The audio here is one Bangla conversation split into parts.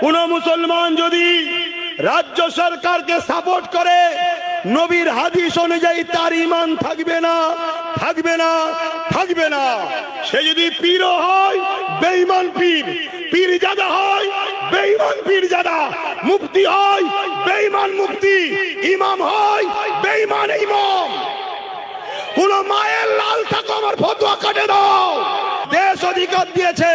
কোন মুসলমান যদি রাজ্য সরকারকে সাপোর্ট করে নবীর হাদিস অনুযায়ী তার ঈমান থাকবে না, থাকবে না, থাকবে না। সে যদি পীর হয় বেঈমান পীর, পীরজাদা হয় বেঈমান পীরজাদা, মুফতি হয় বেঈমান মুফতি, ইমাম হয় বেঈমান ইমাম। কোন মায়ের লাল থাকো আমার ফতোয়া কাটে দাও। দেশ অধিকার দিয়েছে,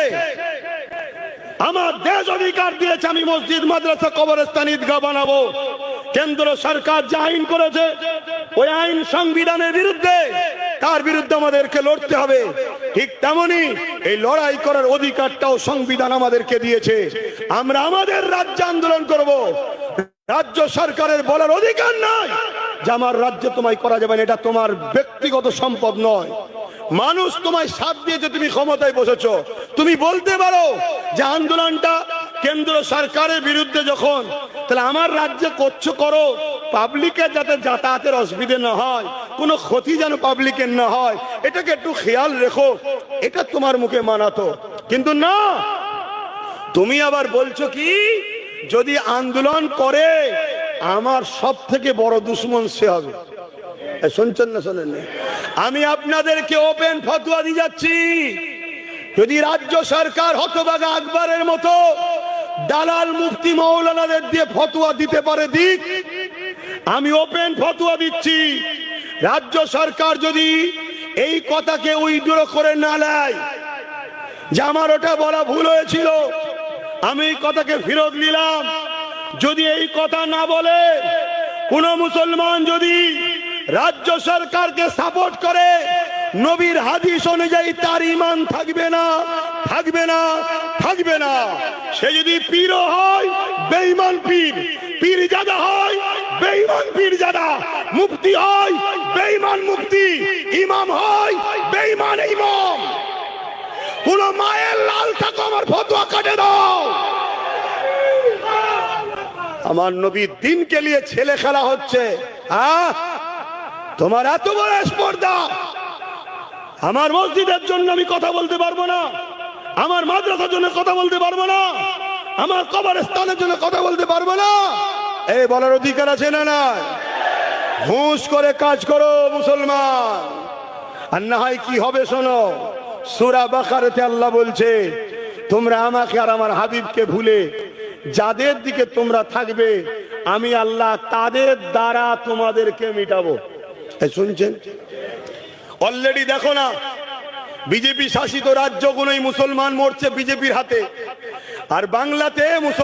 আমার দেশ অধিকার দিয়েছে আমি মসজিদ মাদ্রাসা কবরস্থান ঈদগাহ বানাবো। কেন্দ্র সরকার যে আইন করেছে ওই আইন সংবিধানের বিরুদ্ধে, তার বিরুদ্ধে আমাদেরকে লড়তে হবে। ঠিক তেমনি এই লড়াই করার অধিকারটাও সংবিধান আমাদেরকে দিয়েছে। আমরা আমাদের রাজ্যে আন্দোলন করব। রাজ্য সরকারের বলার অধিকার নাই যে আমার রাজ্যে তোমায় করা যাবে না, এটা তোমার ব্যক্তিগত সম্পদ নয়। মানুষ তোমায় সাথ দিয়েছে, তুমি ক্ষমতায় বসেছো, তুমি বলতে পারো যে আন্দোলনটা কেন্দ্র সরকারের বিরুদ্ধে যখন, তাহলে আমার রাজ্যে করছো করো, পাবলিকের যাতে যাতায়াতের অসুবিধে না হয়, কোনো ক্ষতি যেন পাবলিকের না হয়, এটাকে একটু খেয়াল রেখো, এটা তোমার মুখে মানাতো। কিন্তু না, তুমি আবার বলছো কি যদি আন্দোলন করে আমার সব থেকে বড় দুশ্মন সে হবে। শুনছেন না শোনেন? আমি আপনাদেরকে ওপেন ফতোয়া দিয়ে যাচ্ছি, যদি রাজ্য সরকার হতভাগা আকবরের মতো দালাল মুফতি মৌলানাদের দিয়ে ফতোয়া দিতে পারে দিক। আমি ওপেন ফতোয়া দিচ্ছি, রাজ্য সরকার যদি এই কথাকে উইথড্র করে না নেয় যে আমার ওটা বলা ভুল হয়েছিল, আমি এই কথাকে ফেরত নিলাম, যদি এই কথা না বলে কোন মুসলমান যদি রাজ্য সরকারকে সাপোর্ট করে নবীর হাদিস অনুযায়ী তার ঈমান থাকবে না, থাকবে না, থাকবে না। সে যদি পীর হয় বেঈমান পীর, পীরজাদা হয় বেঈমান পীরজাদা, মুফতি হয় বেঈমান মুফতি, ইমাম হয় বেঈমান ইমাম। কোন মায়ের লাল থাকো আমার ফতোয়া কাটে দাও। আমার নবীর দিনকে নিয়ে ছেলে খেলা হচ্ছে। তোমার এত বড় স্পর্ধা, আমার মসজিদের জন্য আমি কথা বলতে পারবো না, আমার মাদ্রাসার জন্য কথা বলতে পারবো না, আমার কবরস্থানের জন্য কথা বলতে পারবো না, এই বলার অধিকার আছে না? না, ঘুষ করে কাজ করো মুসলমান, আর না হয় কি হবে শোনো। সূরা বাকারাতে আল্লাহ বলছে তোমরা আমাকে আর আমার হাবিবকে ভুলে যাদের দিকে তোমরা থাকবে আমি আল্লাহ তাদের দ্বারা তোমাদেরকে মিটাবো। শুনছেন? অলরেডি দেখো না, বিজেপি শাসিত রাজ্যগুলোই মুসলমান মরছে বিজেপির হাতে, আর বাংলাতে